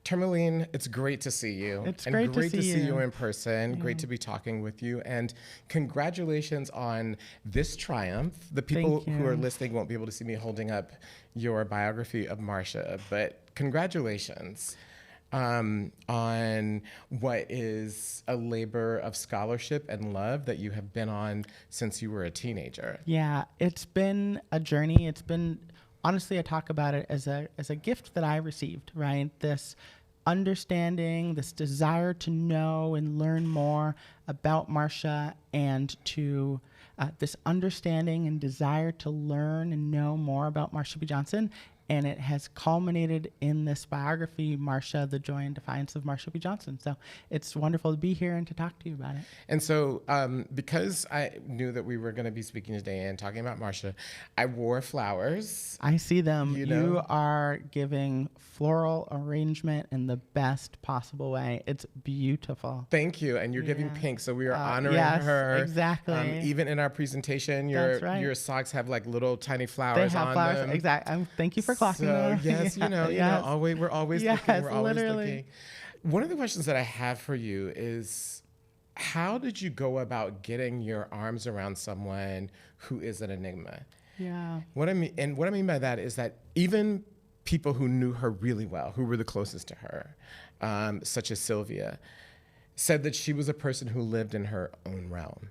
Tourmaline, it's great to see you. It's and great to see you you in person. Yeah. Great to be talking with you. And congratulations on this triumph. The people who are listening won't be able to see me holding up your biography of Marsha, but congratulations on what is a labor of scholarship and love that you have been on since you were a teenager. Yeah, it's been a journey. It's been, honestly, I talk about it as a gift that I received, right? This understanding, this desire to know and learn more about Marsha, and to this understanding and desire to learn and know more about Marsha P. Johnson. And it has culminated in this biography, Marsha, The Joy and Defiance of Marsha P. Johnson. So it's wonderful to be here and to talk to you about it. And so because I knew that we were going to be speaking today and talking about Marsha, I wore flowers. I see them. You know? You are giving floral arrangement in the best possible way. It's beautiful. Thank you. And you're giving pink, so we are honoring her. Exactly. Even in our presentation, your socks have like little tiny flowers on them. Exactly. Thank you for clocking so, that. Yes, you know, we're always looking. We're always looking. One of the questions that I have for you is, how did you go about getting your arms around someone who is an enigma? Yeah. What I mean by that is that even people who knew her really well, who were the closest to her, such as Sylvia, said that she was a person who lived in her own realm.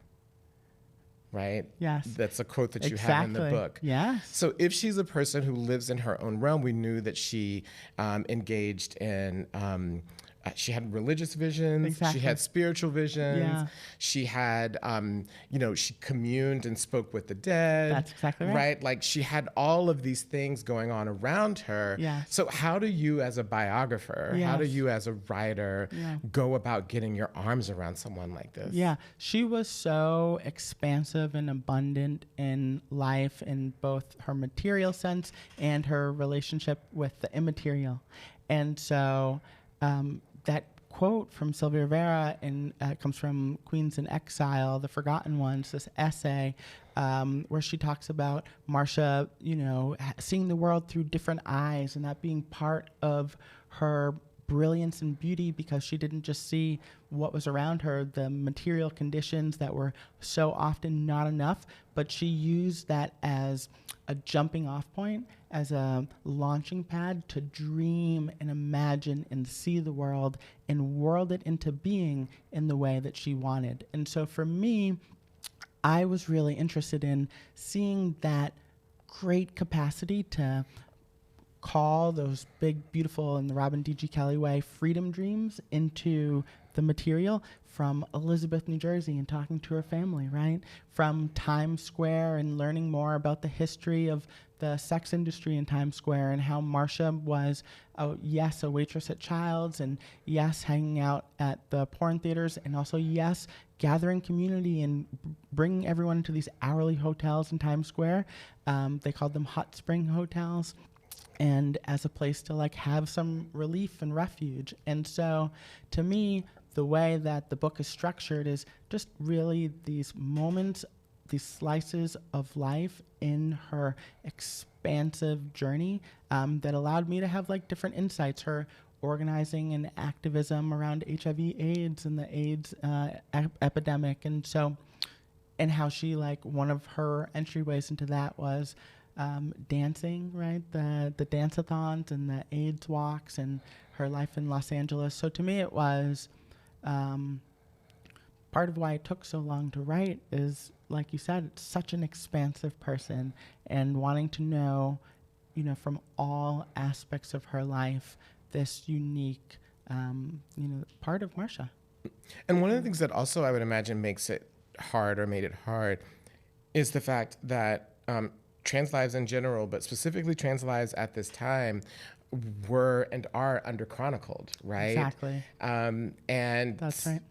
Right? Yes. That's a quote that you have in the book. Yes. So if she's a person who lives in her own realm, we knew that she engaged in, she had religious visions, exactly. She had spiritual visions, yeah. She had, she communed and spoke with the dead. That's exactly right. Right? Like she had all of these things going on around her. Yes. So how do you as a biographer, yes. how do you as a writer go about getting your arms around someone like this? Yeah, she was so expansive and abundant in life, in both her material sense and her relationship with the immaterial. And so that quote from Sylvia Rivera comes from Queens in Exile, The Forgotten Ones, this essay where she talks about Marsha, seeing the world through different eyes, and that being part of her brilliance and beauty, because she didn't just see what was around her, the material conditions that were so often not enough, but she used that as a jumping off point, as a launching pad to dream and imagine and see the world and world it into being in the way that she wanted. And so for me, I was really interested in seeing that great capacity to call those big, beautiful, in the Robin D.G. Kelley way, freedom dreams into the material, from Elizabeth, New Jersey, and talking to her family, right? From Times Square and learning more about the history of the sex industry in Times Square, and how Marsha was, yes, a waitress at Child's, and yes, hanging out at the porn theaters, and also, yes, gathering community and bringing everyone to these hourly hotels in Times Square. They called them hot spring hotels, and as a place to like have some relief and refuge. And so to me, the way that the book is structured is just really these moments, these slices of life in her expansive journey that allowed me to have like different insights. Her organizing and activism around HIV/AIDS and the AIDS epidemic. And so, and how she, like, one of her entryways into that was dancing, right? The dance-a-thons and the AIDS walks, and her life in Los Angeles. So to me, it was part of why it took so long to write is, like you said, it's such an expansive person, and wanting to know, from all aspects of her life, this unique, part of Marsha. And one of the things that also I would imagine makes it hard, or made it hard, is the fact that trans lives in general, but specifically trans lives at this time, were and are under-chronicled, right? Exactly. And that's right.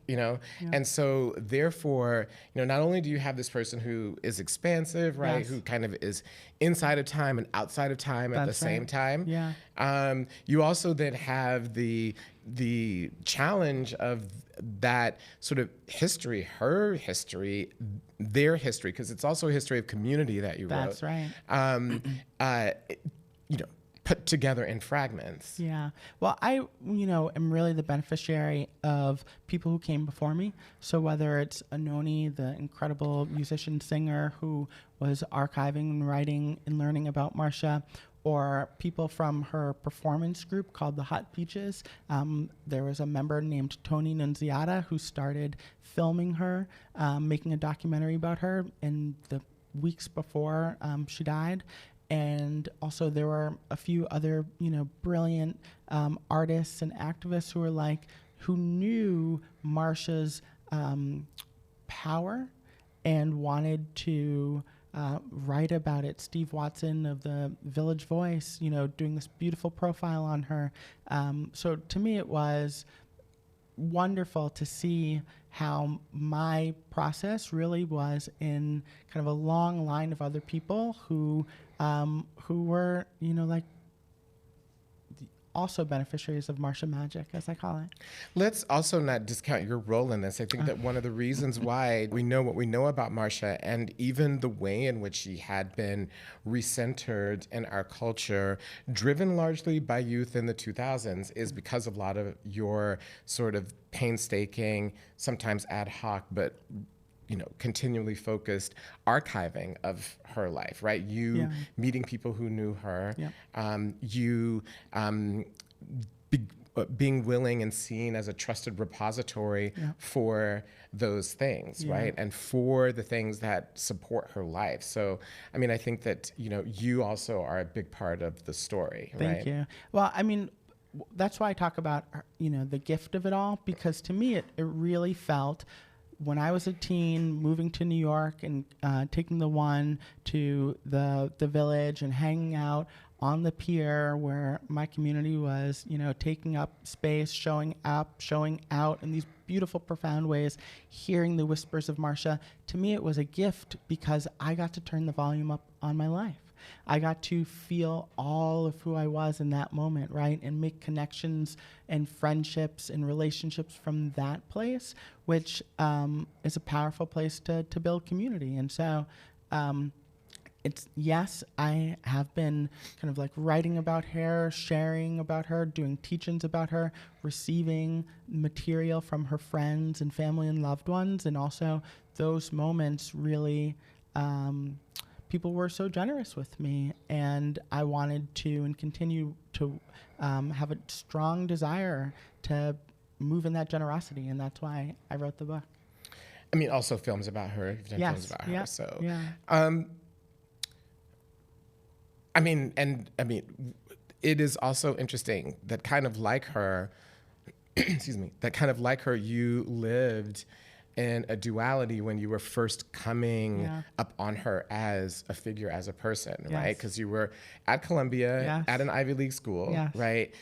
And so therefore, not only do you have this person who is expansive, right, Yes. who kind of is inside of time and outside of time at the same time. Yeah. You also then have the challenge of that sort of history, her history, their history, because it's also a history of community that you wrote. That's right. put together in fragments. Yeah. Well, I, am really the beneficiary of people who came before me. So whether it's Anoni, the incredible musician singer who was archiving and writing and learning about Marsha, or people from her performance group called the Hot Peaches. There was a member named Tony Nunziata who started filming her, making a documentary about her in the weeks before she died. And also there were a few other, brilliant artists and activists who knew Marsha's power and wanted to write about it. Steve Watson of the Village Voice, doing this beautiful profile on her. So to me, it was wonderful to see how my process really was in kind of a long line of other people who were, also beneficiaries of Marsha Magic, as I call it. Let's also not discount your role in this. I think that one of the reasons why we know what we know about Marsha, and even the way in which she had been recentered in our culture, driven largely by youth in the 2000s, is because of a lot of your sort of painstaking, sometimes ad hoc, but continually focused archiving of her life, right? You meeting people who knew her, being willing and seen as a trusted repository for those things, right? And for the things that support her life. So, I think that, you also are a big part of the story, right? Thank you. Well, that's why I talk about, the gift of it all, because to me, it really felt, when I was a teen, moving to New York and taking the one to the village and hanging out on the pier where my community was, taking up space, showing up, showing out in these beautiful, profound ways, hearing the whispers of Marsha, to me it was a gift because I got to turn the volume up on my life. I got to feel all of who I was in that moment, right? And make connections and friendships and relationships from that place, which is a powerful place to build community. And so yes, I have been kind of writing about her, sharing about her, doing teach-ins about her, receiving material from her friends and family and loved ones. And also those moments really, people were so generous with me, and I wanted to and continue to have a strong desire to move in that generosity, and that's why I wrote the book. Also films about her. You've done films about her. So, it is also interesting that kind of like her, you lived in a duality when you were first coming up on her as a figure, as a person, right? Because you were at Columbia, at an Ivy League school, right?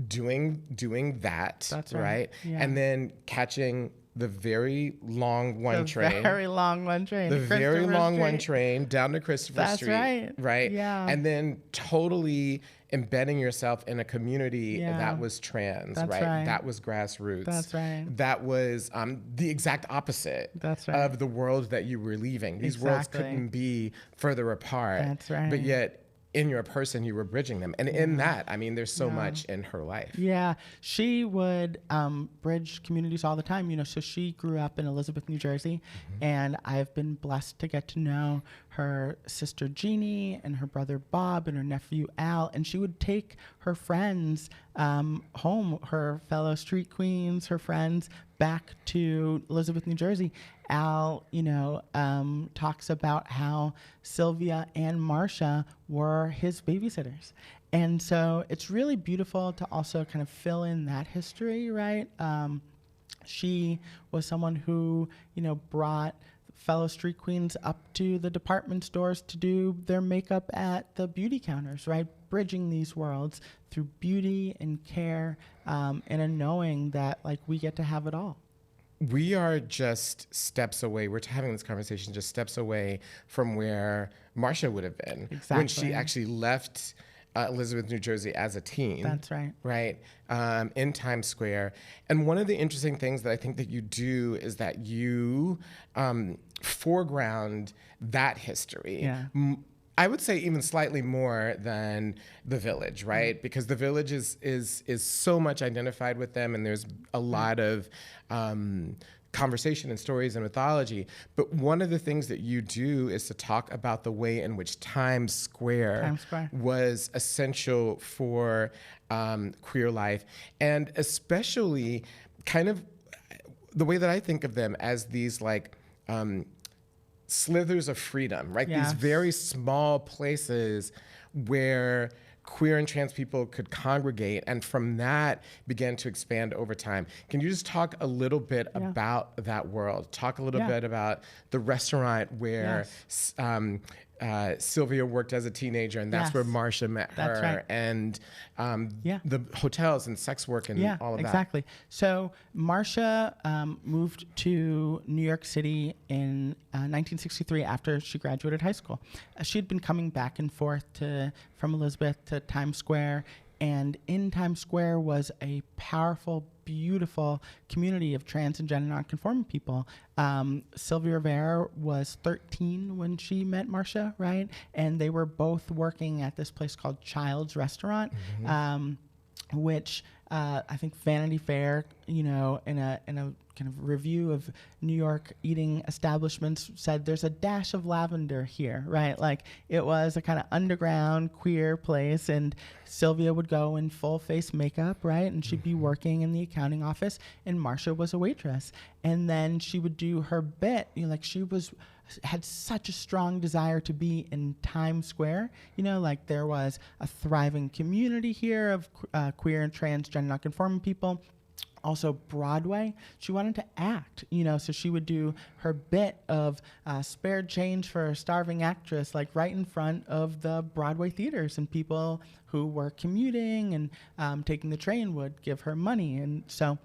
Doing that, that's right? And then catching the very long one train. The very long one train. The very long one train down to Christopher Street. That's right? Yeah. And then totally embedding yourself in a community that was trans, right? That was grassroots. That's right. That was the exact opposite of the world that you were leaving. These worlds couldn't be further apart. That's right. But yet, in your person, you were bridging them. And in that, there's so much in her life. Yeah. She would bridge communities all the time, so she grew up in Elizabeth, New Jersey, and I've been blessed to get to know her sister Jeannie and her brother Bob and her nephew Al, and she would take her friends home, her fellow street queens, her friends, back to Elizabeth, New Jersey. Al, talks about how Sylvia and Marsha were his babysitters. And so it's really beautiful to also kind of fill in that history, right? She was someone who, brought fellow street queens up to the department stores to do their makeup at the beauty counters, right? Bridging these worlds through beauty and care, and a knowing that we get to have it all. We are just steps away. We're having this conversation just steps away from where Marsha would have been when she actually left Elizabeth, New Jersey as a teen. That's right. Right, in Times Square. And one of the interesting things that I think that you do is that you foreground that history. I would say even slightly more than the Village, right? Because the Village is so much identified with them, and there's a lot of conversation and stories and mythology. But one of the things that you do is to talk about the way in which Times Square was essential for queer life, and especially kind of the way that I think of them as these like slithers of freedom, right? Yes. These very small places where queer and trans people could congregate, and from that began to expand over time. Can you just talk a little bit about that world? Talk a little bit about the restaurant where Sylvia worked as a teenager, and that's where Marsha met her, and the hotels and sex work and all of that. Exactly. So Marsha moved to New York City in 1963 after she graduated high school. She'd been coming back and forth from Elizabeth to Times Square, and in Times Square was a powerful, beautiful community of trans and gender nonconforming people. Sylvia Rivera was 13 when she met Marsha, right? And they were both working at this place called Child's Restaurant, which I think Vanity Fair, in a kind of review of New York eating establishments said there's a dash of lavender here, right? Like it was a kind of underground queer place, and Sylvia would go in full face makeup, right? And she'd be working in the accounting office, and Marsha was a waitress. And then she would do her bit, like she had such a strong desire to be in Times Square, like there was a thriving community here of queer and transgender nonconforming people. Also Broadway, she wanted to act, so she would do her bit of spared change for a starving actress, like right in front of the Broadway theaters, and people who were commuting and taking the train would give her money. And so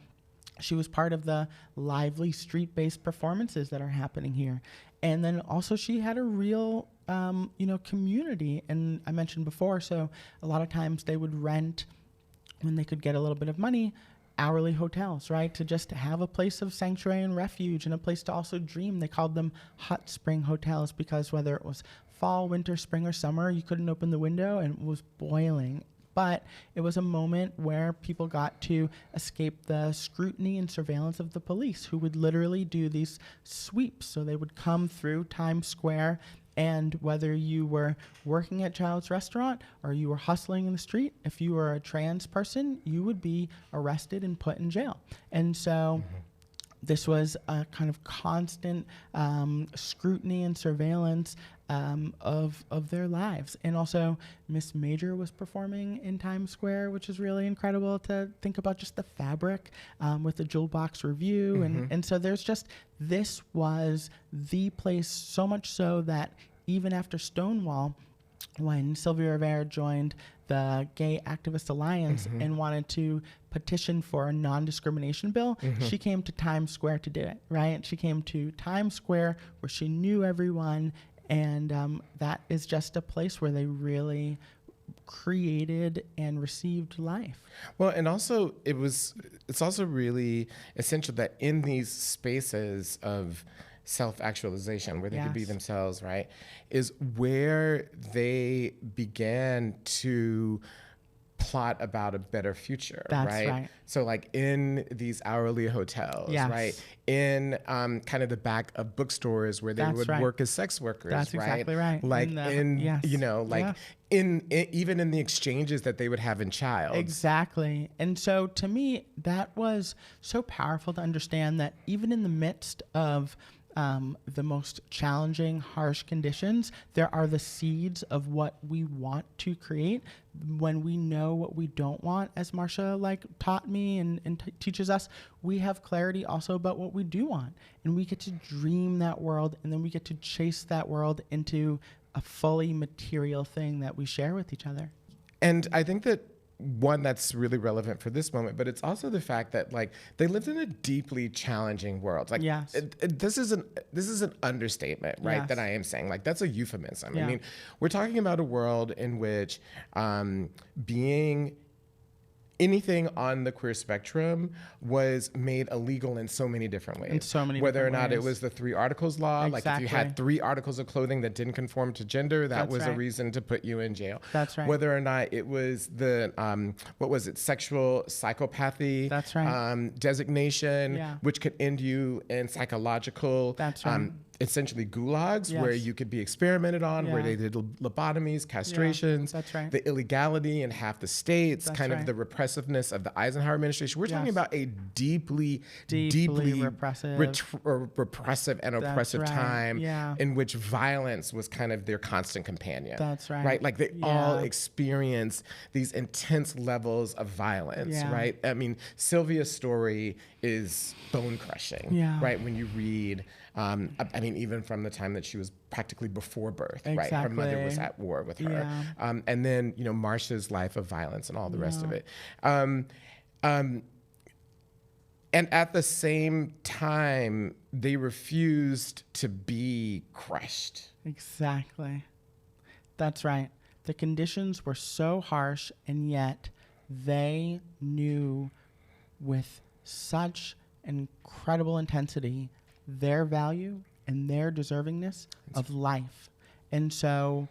she was part of the lively street-based performances that are happening here. And then also she had a real, community. And I mentioned before, so a lot of times they would rent, when they could get a little bit of money, hourly hotels, right? To just have a place of sanctuary and refuge and a place to also dream. They called them hot spring hotels because whether it was fall, winter, spring, or summer, you couldn't open the window and it was boiling. But it was a moment where people got to escape the scrutiny and surveillance of the police, who would literally do these sweeps. So they would come through Times Square, and whether you were working at Child's Restaurant or you were hustling in the street, if you were a trans person, you would be arrested and put in jail. And so this was a kind of constant scrutiny and surveillance of their lives. And also Miss Major was performing in Times Square, which is really incredible to think about, just the fabric with the Jewel Box Review. And so this was the place, so much so that even after Stonewall, when Sylvia Rivera joined the Gay Activist Alliance and wanted to petition for a non-discrimination bill, she came to Times Square to do it, right? She came to Times Square where she knew everyone, and that is just a place where they really created and received life. Well, and also it's also really essential that in these spaces of self-actualization where they could be themselves, right, is where they began to plot about a better future. That's right? So like in these hourly hotels, right, in kind of the back of bookstores where they would work as sex workers. That's exactly right. Like even in the exchanges that they would have in Child. Exactly. And so to me, that was so powerful to understand that even in the midst of the most challenging, harsh conditions, there are the seeds of what we want to create. When we know what we don't want, as Marsha taught me and teaches us, we have clarity also about what we do want. And we get to dream that world, and then we get to chase that world into a fully material thing that we share with each other. And I think that one that's really relevant for this moment, but it's also the fact that they lived in a deeply challenging world. This is an understatement, right? That I am saying, that's a euphemism. I mean, we're talking about a world in which being anything on the queer spectrum was made illegal in so many different ways. In so many Whether or different not ways. it was the 3 articles law, like if you had 3 articles of clothing that didn't conform to gender, that was a reason to put you in jail. That's right. Whether or not it was the, sexual psychopathy designation, which could end you in psychological, essentially gulags, where you could be experimented on, where they did lobotomies, castrations, the illegality in half the states, of the repressiveness of the Eisenhower administration. We're talking about a deeply repressive and oppressive time in which violence was kind of their constant companion. That's right. Right? Like they all experienced these intense levels of violence, right? I mean, Sylvia's story is bone crushing, right? When you read, even from the time that she was practically before birth, right? Her mother was at war with her. And then, Marsha's life of violence and all the rest of it. And at the same time, they refused to be crushed. Exactly. That's right. The conditions were so harsh, and yet they knew with such incredible intensity their value and their deservingness of life. And so,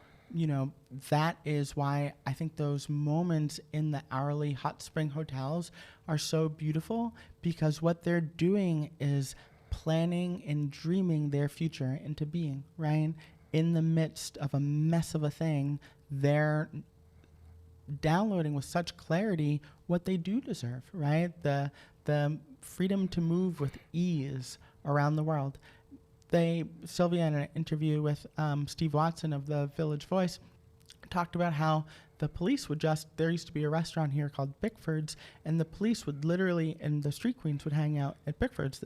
that is why I think those moments in the hourly hot spring hotels are so beautiful, because what they're doing is planning and dreaming their future into being, right? In the midst of a mess of a thing, they're downloading with such clarity what they do deserve, right? The freedom to move with ease around the world. Sylvia, in an interview with Steve Watson of the Village Voice, talked about how the police would there used to be a restaurant here called Bickford's, and the police would literally, and the street queens would hang out at Bickford's,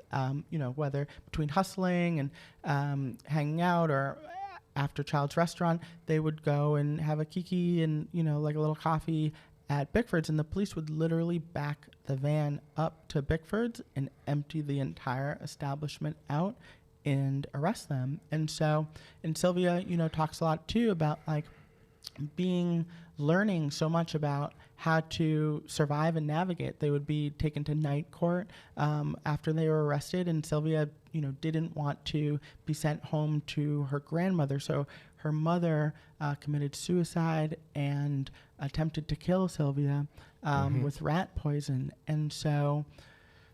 whether between hustling and hanging out or after Child's Restaurant, they would go and have a kiki and, like a little coffee at Bickford's, and the police would literally back the van up to Bickford's and empty the entire establishment out and arrest them. And so, and Sylvia, talks a lot too about like learning so much about how to survive and navigate. They would be taken to night court after they were arrested, and Sylvia, didn't want to be sent home to her grandmother. So her mother committed suicide and attempted to kill Sylvia with rat poison. And so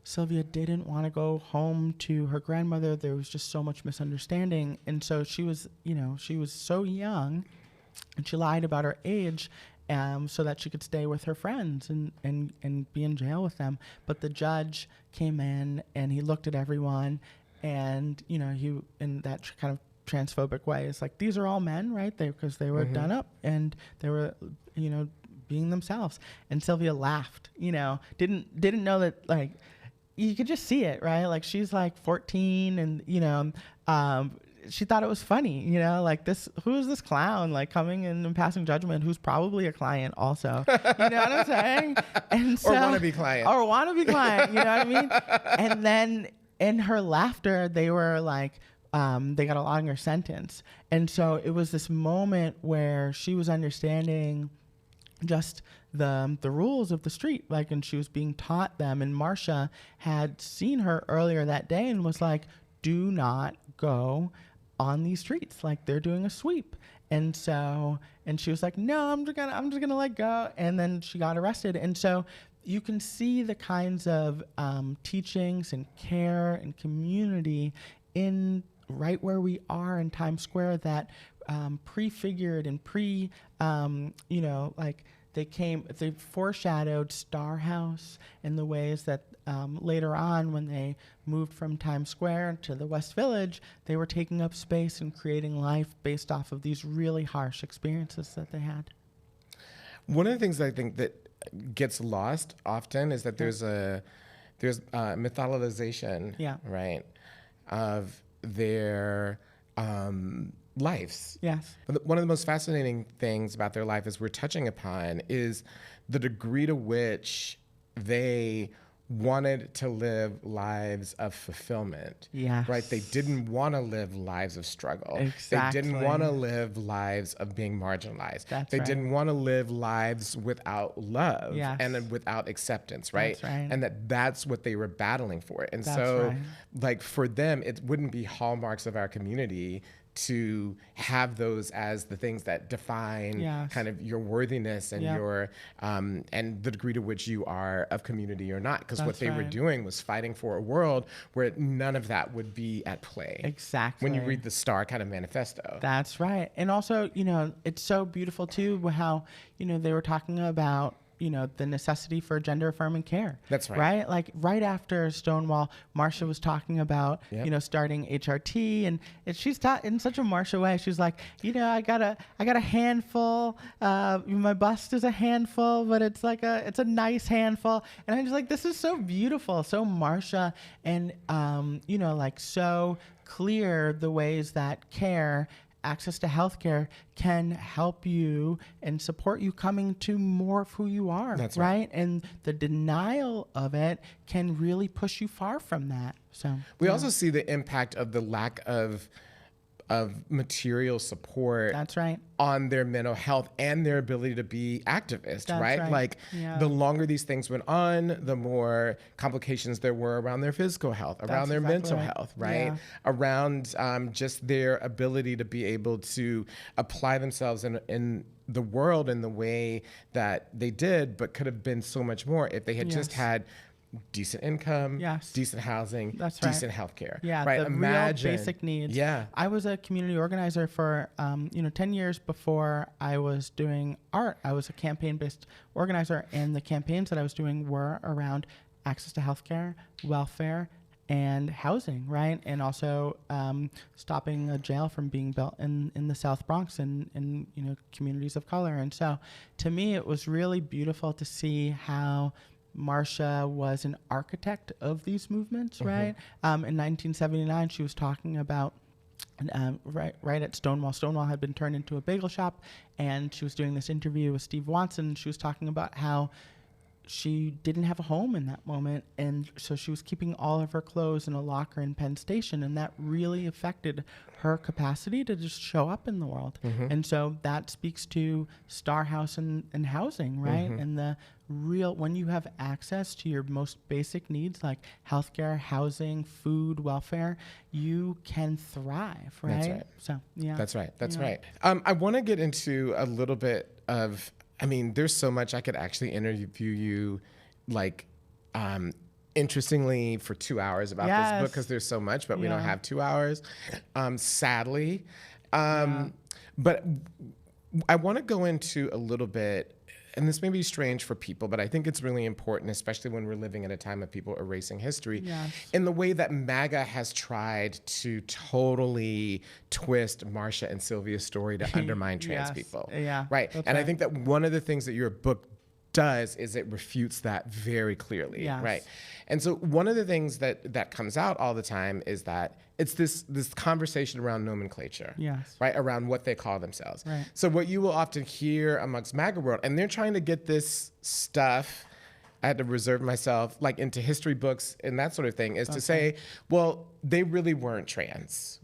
Sylvia didn't want to go home to her grandmother. There was just so much misunderstanding. And so she was so young, and she lied about her age so that she could stay with her friends and be in jail with them. But the judge came in and he looked at everyone, and he, in that kind of transphobic way, is like, these are all men, right? Because they were done up and they were, being themselves. And Sylvia laughed, didn't know that, like, you could just see it, right? Like, she's like 14 and, she thought it was funny, like, who's this clown, like, coming in and passing judgment, who's probably a client also, you know what I'm saying? And so, or wannabe client, you know what I mean? And then in her laughter, they were like, they got a longer sentence. And so it was this moment where she was understanding just the rules of the street, like, and she was being taught them. And Marsha had seen her earlier that day and was like, do not go on these streets, like, they're doing a sweep. And so, and she was like, no, I'm just gonna let go. And then she got arrested. And so you can see the kinds of teachings and care and community in right where we are in Times Square that prefigured and like, they foreshadowed Star House in the ways that later on, when they moved from Times Square to the West Village, they were taking up space and creating life based off of these really harsh experiences that they had. One of the things I think that gets lost often is that there's mythologization, right, of their lives. Yes. But one of the most fascinating things about their life, as we're touching upon, is the degree to which they wanted to live lives of fulfillment. Yes. Right? They didn't want to live lives of struggle. Exactly. They didn't want to live lives of being marginalized. That's they right. didn't want to live lives without love Yes. and without acceptance, right? That's right. And that's what they were battling for. And That's so right. like for them, it wouldn't be hallmarks of our community to have those as the things that define Yes. kind of your worthiness and Yep. your and the degree to which you are of community or not. Because what That's they were right. doing was fighting for a world where none of that would be at play. Exactly. When you read the Star kind of manifesto. That's right. And also, it's so beautiful too how, they were talking about, the necessity for gender affirming care. That's right. Right? Like right after Stonewall, Marsha was talking about, Yep. starting HRT, and she's taught in such a Marsha way. She's like, I got a handful. My bust is a handful, but it's a nice handful. And I'm just like, this is so beautiful, so Marsha, and like so clear the ways that access to healthcare can help you and support you coming to more of who you are. That's right. And the denial of it can really push you far from that. So we also see the impact of the lack of material support. That's right. On their mental health and their ability to be activists, That's right? right. Like Yeah. the longer these things went on, the more complications there were around their physical health, around their exactly mental right. health, right? Yeah. Around just their ability to be able to apply themselves in the world in the way that they did, but could have been so much more if they had just Yes. had decent income, Yes. decent housing, That's right. decent healthcare. Yeah, right. the Imagine real basic needs. Yeah. I was a community organizer for 10 years before I was doing art. I was a campaign-based organizer, and the campaigns that I was doing were around access to healthcare, welfare, and housing, right? And also stopping a jail from being built in the South Bronx and communities of color. And so to me, it was really beautiful to see how Marsha was an architect of these movements, right? In 1979, she was talking about right at Stonewall. Stonewall had been turned into a bagel shop, and she was doing this interview with Steve Watson. She was talking about how she didn't have a home in that moment, and so she was keeping all of her clothes in a locker in Penn Station, and that really affected her capacity to just show up in the world. And so that speaks to Star House and housing, right? And the real, when you have access to your most basic needs like healthcare, housing, food, welfare, you can thrive, right? That's right. So yeah, That's right. That's right. I want to get into a little bit of, there's so much I could actually interview you, like, interestingly, for 2 hours about this book, because there's so much, but we don't have 2 hours, sadly. But I want to go into a little bit, and this may be strange for people, but I think it's really important, especially when we're living at a time of people erasing history, in the way that MAGA has tried to totally twist Marsha and Sylvia's story to undermine trans people. Right. And I think that one of the things that your book does is it refutes that very clearly. Right. And so one of the things that comes out all the time is that it's this conversation around nomenclature, right, around what they call themselves. Right. So what you will often hear amongst MAGA world, and they're trying to get this stuff, I had to reserve myself, like into history books and that sort of thing, is to say, well, they really weren't trans.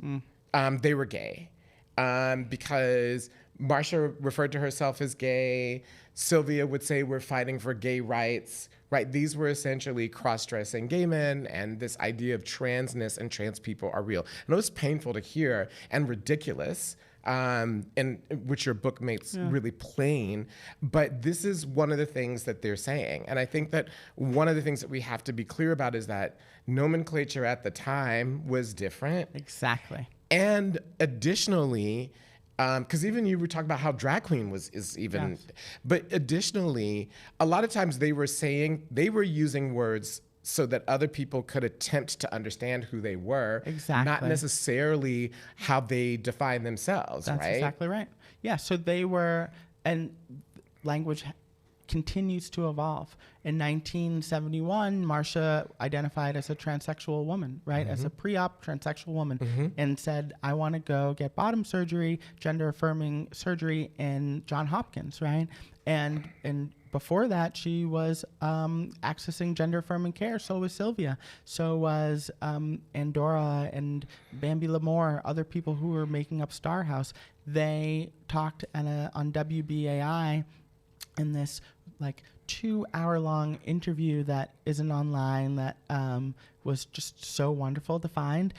They were gay. Because Marsha referred to herself as gay. Sylvia would say we're fighting for gay rights, right? These were essentially cross-dressing gay men, and this idea of transness and trans people are real. And it was painful to hear and ridiculous, and which your book makes really plain. But this is one of the things that they're saying. And I think that one of the things that we have to be clear about is that nomenclature at the time was different. Exactly. And additionally, because even you were talking about how drag queen is even, but additionally, a lot of times they were using words so that other people could attempt to understand who they were, not necessarily how they define themselves. That's right? exactly right. Yeah. So they were, and language continues to evolve. In 1971, Marsha identified as a transsexual woman, right? As a pre-op transsexual woman, and said, I want to go get bottom surgery, gender affirming surgery in Johns Hopkins, right? And before that, she was accessing gender-affirming care. So was Sylvia. So was Andorra and Bambi Lamore, other people who were making up Star House. They talked on WBAI in this like 2-hour-long interview that isn't online that was just so wonderful to find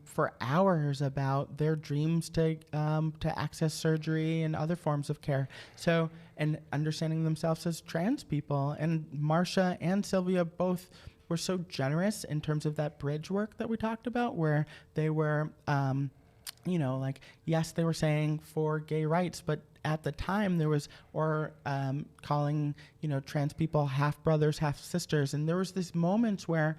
for hours about their dreams to access surgery and other forms of care. So, and understanding themselves as trans people. And Marsha and Sylvia both were so generous in terms of that bridge work that we talked about, where they were, like, yes, they were saying for gay rights, but at the time there was, calling, trans people half brothers, half sisters. And there was these moments where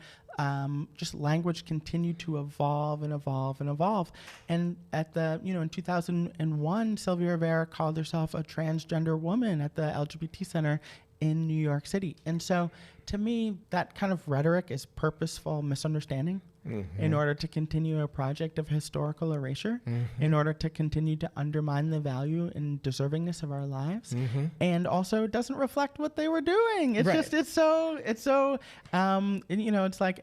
just language continued to evolve and evolve and evolve. And at the, in 2001, Sylvia Rivera called herself a transgender woman at the LGBT Center in New York City. And so to me, that kind of rhetoric is purposeful misunderstanding. Mm-hmm. In order to continue a project of historical erasure, mm-hmm. in order to continue to undermine the value and deservingness of our lives, mm-hmm. and also it doesn't reflect what they were doing. It's just, it's so, it's like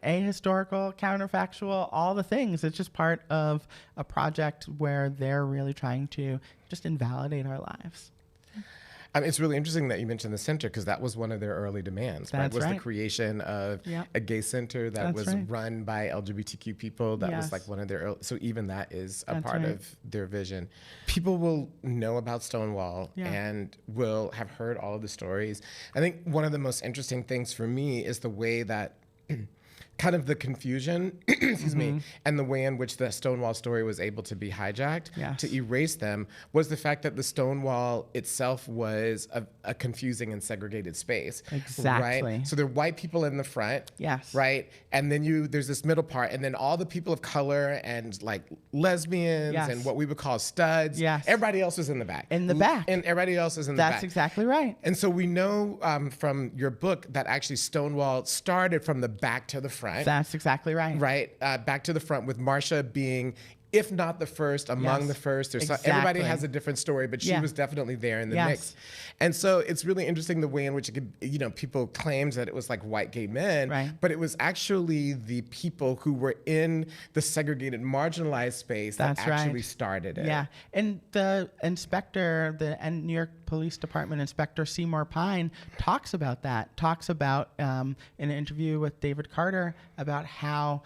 ahistorical, counterfactual, all the things. It's just part of a project where they're really trying to just invalidate our lives. It's really interesting that you mentioned the center, because that was one of their early demands. That's right. The creation of a gay center that was run by LGBTQ people. That was like one of their early, so even that is a part of their vision. People will know about Stonewall and will have heard all of the stories. I think one of the most interesting things for me is the way that kind of the confusion, excuse me, and the way in which the Stonewall story was able to be hijacked to erase them was the fact that the Stonewall itself was a confusing and segregated space. Exactly. Right? So there are white people in the front. Yes. Right? And then there's this middle part, and then all the people of color and like lesbians and what we would call studs. Yes. Everybody else was in the back. In the back. And everybody else is in the back. That's exactly right. And so we know from your book that actually Stonewall started from the back to the front. That's exactly right. Right, back to the front, with Marsha being, if not the first, among the first. Everybody has a different story, but she was definitely there in the mix. And so it's really interesting the way in which it could, people claimed that it was like white gay men, but it was actually the people who were in the segregated, marginalized space that actually started it. Yeah, and the inspector, the New York Police Department Inspector Seymour Pine talks about that, in an interview with David Carter about how,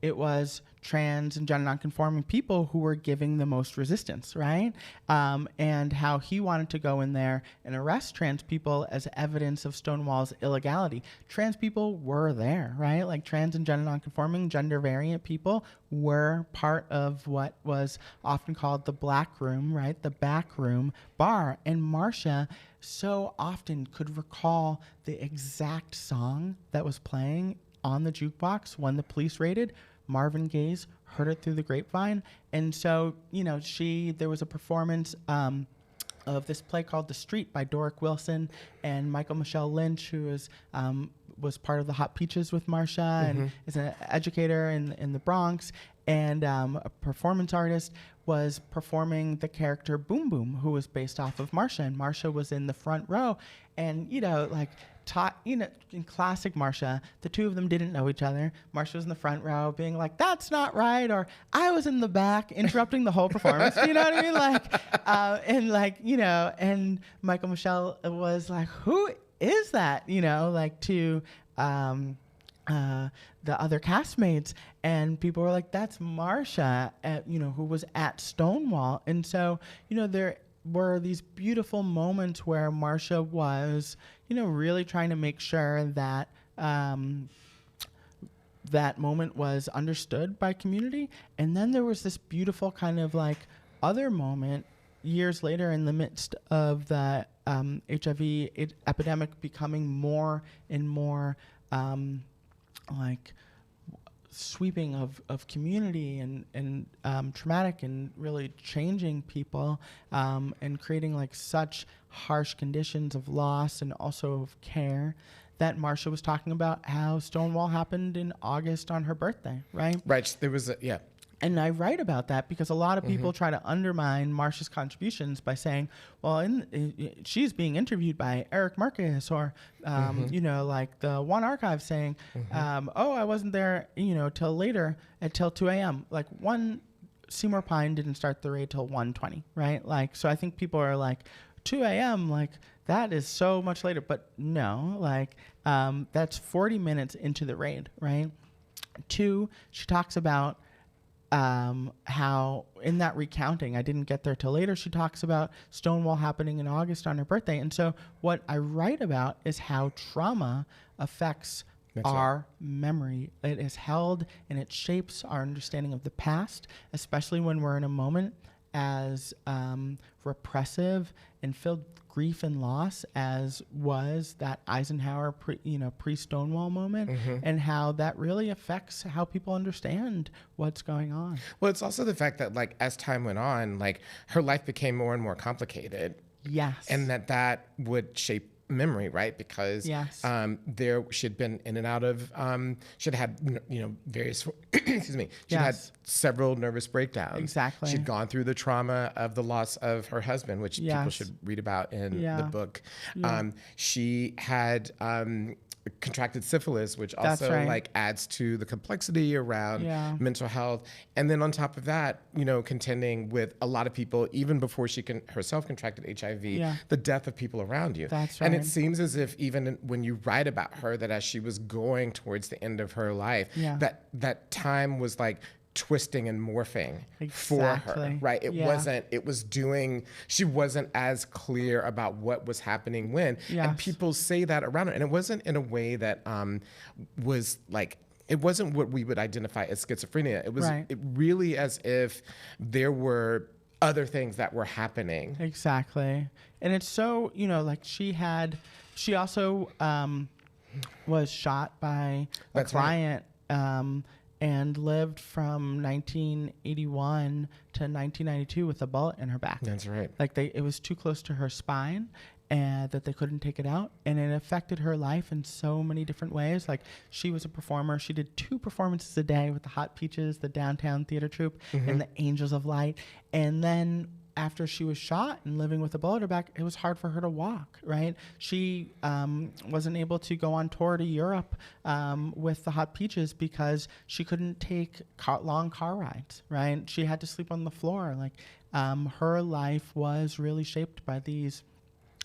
it was trans and gender nonconforming people who were giving the most resistance, right? And how he wanted to go in there and arrest trans people as evidence of Stonewall's illegality. Trans people were there, right? Like trans and gender nonconforming, gender variant people were part of what was often called the black room, right? The back room bar. And Marsha so often could recall the exact song that was playing on the jukebox when the police raided. Marvin Gaye's heard it through the grapevine. And so, there was a performance of this play called The Street by Doric Wilson and Michael Michelle Lynch, who was part of the Hot Peaches with Marsha and is an educator in the Bronx. And a performance artist was performing the character Boom Boom, who was based off of Marsha. And Marsha was in the front row. And, in classic Marsha, the two of them didn't know each other. Marsha was in the front row being like, that's not right. Or I was in the back interrupting the whole performance. You know what I mean? And Michael Michelle was like, who is that? To the other castmates. And people were like, that's Marsha, who was at Stonewall. And so, there were these beautiful moments where Marsha was, really trying to make sure that that moment was understood by community. And then there was this beautiful kind of like other moment years later in the midst of the HIV epidemic becoming more and more sweeping of community and traumatic and really changing people and creating like such harsh conditions of loss and also of care, that Marsha was talking about how Stonewall happened in August on her birthday, right? Right. There was And I write about that because a lot of people try to undermine Marsha's contributions by saying, well, she's being interviewed by Eric Marcus or, you know, like the One Archive saying, oh, I wasn't there, you know, till later, till 2 a.m. Like Seymour Pine didn't start the raid till 1:20, right? Like, so I think people are like, 2 a.m., like, that is so much later. But no, like, that's 40 minutes into the raid, right? 2, she talks about how in that recounting, I didn't get there till later, she talks about Stonewall happening in August on her birthday. And so what I write about is how trauma affects our memory. It is held and it shapes our understanding of the past, especially when we're in a moment as repressive and filled with grief and loss as was that Eisenhower pre-Stonewall moment, and how that really affects how people understand what's going on. Well, it's also the fact that, like, as time went on, like, her life became more and more complicated. Yes. And that would shape memory, right? Because there she'd been in and out of she'd had various excuse me, she'd had several nervous breakdowns. Exactly. She'd gone through the trauma of the loss of her husband, which people should read about in the book. She had contracted syphilis, which also like adds to the complexity around mental health. And then on top of that, contending with a lot of people, even before she herself contracted HIV, the death of people around you. That's right. And it seems as if even when you write about her, that as she was going towards the end of her life, that time was like twisting and morphing for her, right? She wasn't as clear about what was happening when. And people say that around her. And it wasn't in a way that was like, it wasn't what we would identify as schizophrenia. It was really as if there were other things that were happening. Exactly. And it's so, like she also was shot by a client, and lived from 1981 to 1992 with a bullet in her back. That's right. Like it was too close to her spine, and that they couldn't take it out, and it affected her life in so many different ways. Like, she was a performer. She did 2 performances a day with the Hot Peaches, the Downtown Theater Troupe, and the Angels of Light. And then after she was shot and living with a bullet in her back, it was hard for her to walk, right? She wasn't able to go on tour to Europe with the Hot Peaches because she couldn't take long car rides, right? She had to sleep on the floor. Like, her life was really shaped by these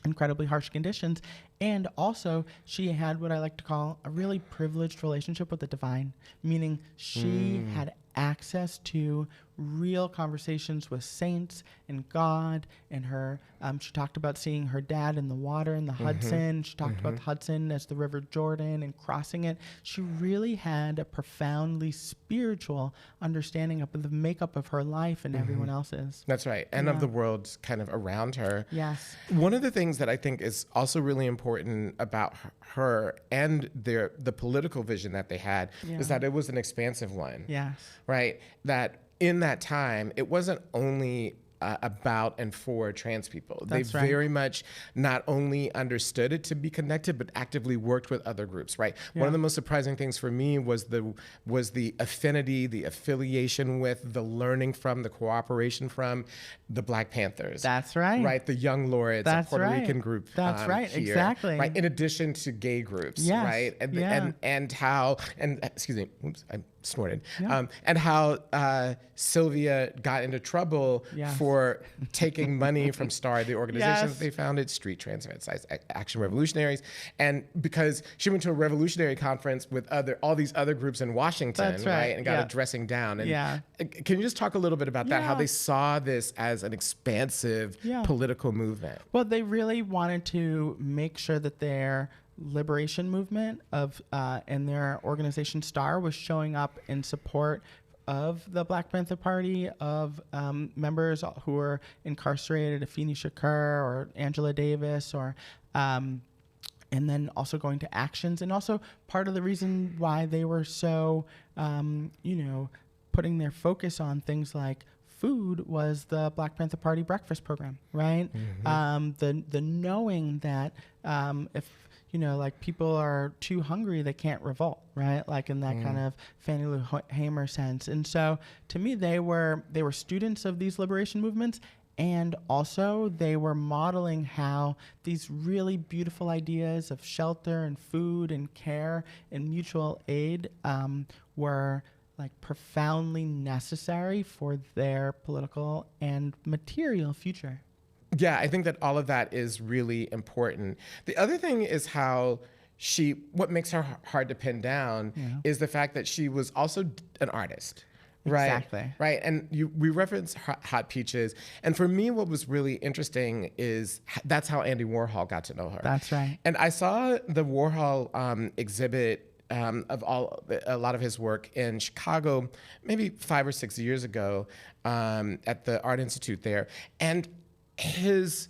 incredibly harsh conditions. And also, she had what I like to call a really privileged relationship with the divine, meaning she had access to real conversations with saints and God and her. She talked about seeing her dad in the water in the Hudson. She talked about the Hudson as the River Jordan and crossing it. She really had a profoundly spiritual understanding of the makeup of her life and everyone else's. That's right. And of the world kind of around her. Yes. One of the things that I think is also really important about her and the political vision that they had is that it was an expansive one. Yes. Right? That in that time, it wasn't only about and for trans people. They very much not only understood it to be connected, but actively worked with other groups, right? One of the most surprising things for me was the affinity, the affiliation with, the learning from, the cooperation from the Black Panthers. That's right. Right, the Young Laureates, a Puerto Rican group. That's right, here, exactly. Right, in addition to gay groups, right? And how, excuse me, oops, I snorted. And how Sylvia got into trouble for taking money from STAR, the organization that they founded, Street Trans Action Revolutionaries, and because she went to a revolutionary conference with all these other groups in Washington, right, and got a dressing down. And can you just talk a little bit about that? How they saw this as an expansive political movement? Well, they really wanted to make sure that their liberation movement and their organization STAR was showing up in support of the Black Panther Party, of members who were incarcerated, Afeni Shakur or Angela Davis, or and then also going to actions. And also part of the reason why they were so, putting their focus on things like food was the Black Panther Party breakfast program, right? The knowing that if like people are too hungry, they can't revolt, right? Like in that kind of Fannie Lou Hamer sense. And so to me, they were students of these liberation movements. And also they were modeling how these really beautiful ideas of shelter and food and care and mutual aid were like profoundly necessary for their political and material future. Yeah, I think that all of that is really important. The other thing is how what makes her hard to pin down is the fact that she was also an artist. Right. Exactly. Right. And we reference Hot Peaches. And for me, what was really interesting is that's how Andy Warhol got to know her. That's right. And I saw the Warhol exhibit of a lot of his work in Chicago, maybe 5 or 6 years ago, at the Art Institute there. And his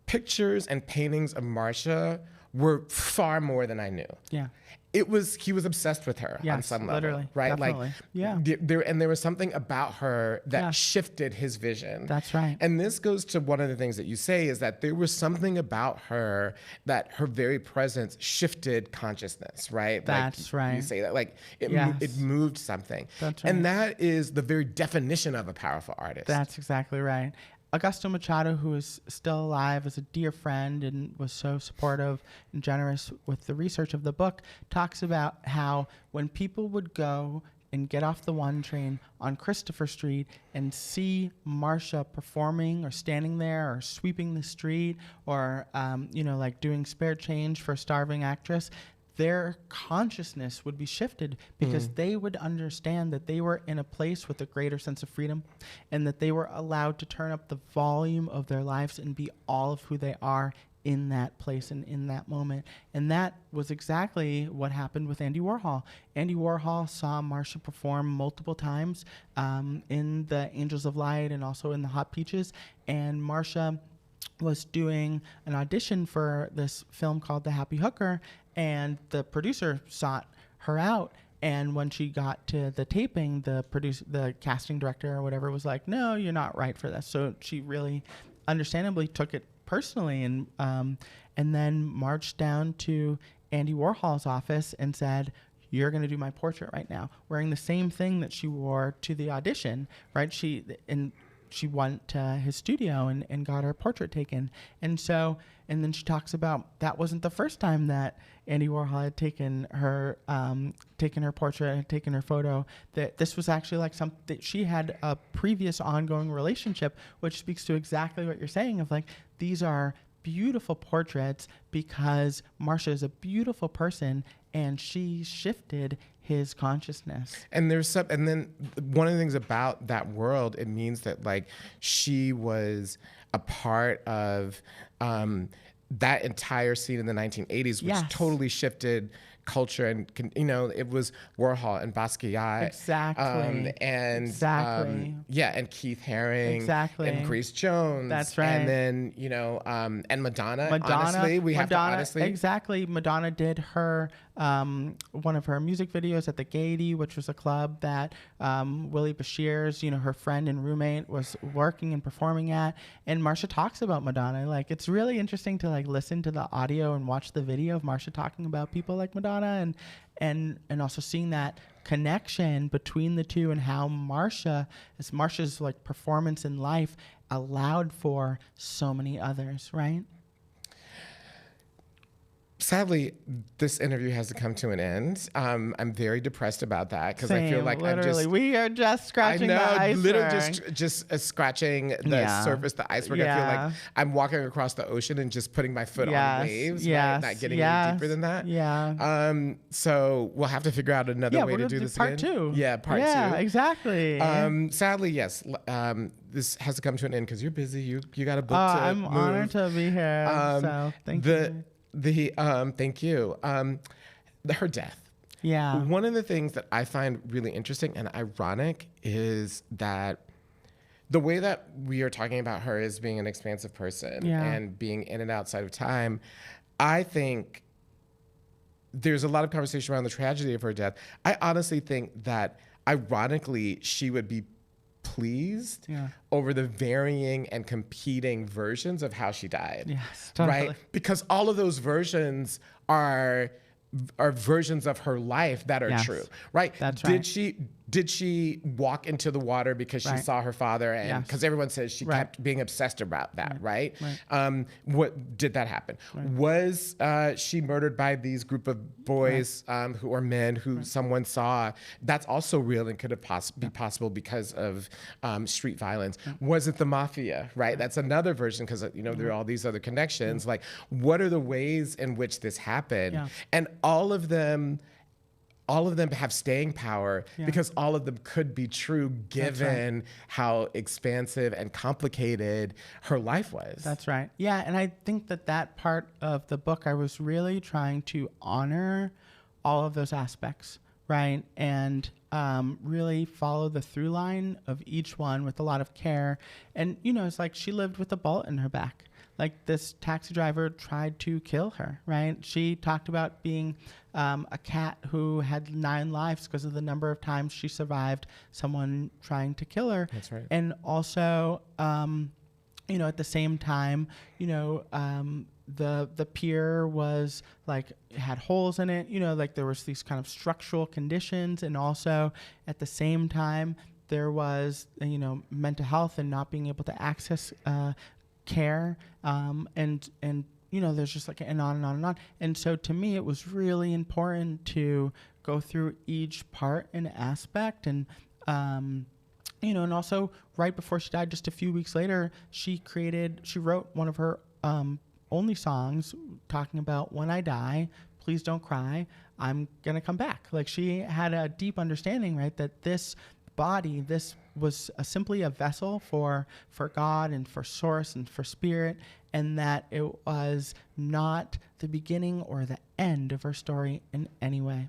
pictures and paintings of Marsha were far more than I knew. Yeah. He was obsessed with her on some level, literally, right? Definitely. Like, yeah. There was something about her that shifted his vision. That's right. And this goes to one of the things that you say is that there was something about her that her very presence shifted consciousness, right? That's right. You say that, like it moved something. That's right. And that is the very definition of a powerful artist. That's exactly right. Augusto Machado, who is still alive, is a dear friend and was so supportive and generous with the research of the book, talks about how when people would go and get off the 1 train on Christopher Street and see Marsha performing or standing there or sweeping the street or, like doing spare change for a starving actress, their consciousness would be shifted because they would understand that they were in a place with a greater sense of freedom and that they were allowed to turn up the volume of their lives and be all of who they are in that place and in that moment. And that was exactly what happened with Andy Warhol. Andy Warhol saw Marsha perform multiple times in the Angels of Light and also in the Hot Peaches. And Marsha was doing an audition for this film called The Happy Hooker, and the producer sought her out. And when she got to the taping, the casting director or whatever was like, "No, you're not right for this." So she really, understandably, took it personally, and then marched down to Andy Warhol's office and said, "You're going to do my portrait right now," wearing the same thing that she wore to the audition. Right? She went to his studio and got her portrait taken. And then she talks about that wasn't the first time that Andy Warhol had taken her portrait, had taken her photo. That this was actually like something she had a previous ongoing relationship, which speaks to exactly what you're saying of like, these are beautiful portraits because Marsha is a beautiful person and she shifted his consciousness. And then one of the things about that world, it means that like she was a part of that entire scene in the 1980s, which totally shifted culture, and it was Warhol and Basquiat, and Keith Haring, and Grace Jones, that's right, and then and Madonna. Honestly, Madonna did her one of her music videos at the Gaiety, which was a club that Willie Bashir's, her friend and roommate, was working and performing at. And Marsha talks about Madonna. Like, it's really interesting to like listen to the audio and watch the video of Marsha talking about people like Madonna, and also seeing that connection between the two and how Marsha's like performance in life allowed for so many others, right? Sadly, this interview has to come to an end. I'm very depressed about that because I feel like we are just scratching the iceberg. Literally just scratching the surface, the iceberg. I feel like I'm walking across the ocean and just putting my foot on waves, right? Not getting any deeper than that. Yeah. So we'll have to figure out another way to do this part again. Two. Yeah, part two. Yeah, exactly. Sadly, yes. This has to come to an end because you're busy. You got a book to I'm move. honored to be here. So thank you. Thank you. Her death. Yeah. One of the things that I find really interesting and ironic is that the way that we are talking about her as being an expansive person and being in and outside of time, I think there's a lot of conversation around the tragedy of her death. I honestly think that ironically she would be pleased over the varying and competing versions of how she died. Yes, totally. Right? Because all of those versions are versions of her life that are true, right? That's right. Did she walk into the water because she saw her father, and because everyone says she kept being obsessed about that, right? What did that happen? Was she murdered by these group of boys who are men who someone saw? That's also real and could have be possible because of street violence. Was it the mafia, right? That's another version, because there are all these other connections. Like, what are the ways in which this happened? And all of them have staying power because all of them could be true given how expansive and complicated her life was. That's right. Yeah, and I think that part of the book, I was really trying to honor all of those aspects, right? And really follow the through line of each one with a lot of care. And, it's like she lived with a bullet in her back. Like, this taxi driver tried to kill her, right? She talked about being a cat who had 9 lives because of the number of times she survived someone trying to kill her. That's right. And also, at the same time, the pier was like, it had holes in it, like there was these kind of structural conditions. And also at the same time, there was, mental health and not being able to access care, and there's just like and on and on and on. And so to me, it was really important to go through each part and aspect. And and also right before she died, just a few weeks later, she wrote one of her only songs talking about, when I die, please don't cry, I'm gonna come back. Like, she had a deep understanding, right, that this body, this was simply a vessel for God and for source and for spirit, and that it was not the beginning or the end of her story in any way.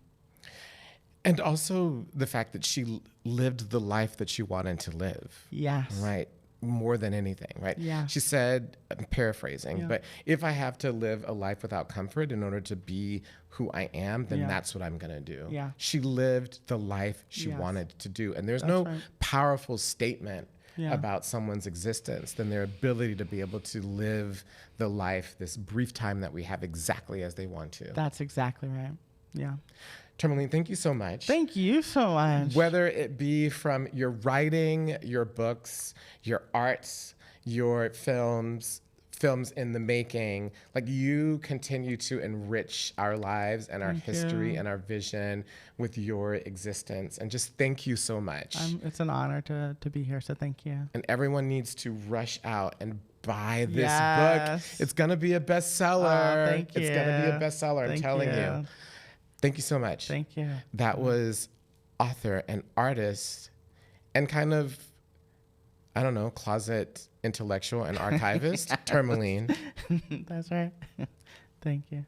And also the fact that she lived the life that she wanted to live. Yes. Right. More than anything, right? Yeah. She said, I'm paraphrasing, but if I have to live a life without comfort in order to be who I am, then that's what I'm going to do. Yeah. She lived the life she wanted to do. And there's no powerful statement about someone's existence than their ability to be able to live the life, this brief time that we have, exactly as they want to. That's exactly right. Yeah. Tourmaline, thank you so much. Thank you so much. Whether it be from your writing, your books, your arts, your films in the making, like, you continue to enrich our lives and our history and our vision with your existence. And just thank you so much. It's an honor to be here, so thank you. And everyone needs to rush out and buy this book. It's going to be a bestseller. Thank you. It's going to be a bestseller, I'm telling you. Thank you so much. Thank you. That was author and artist and kind of, I don't know, closet intellectual and archivist, Tourmaline. That's right. Thank you.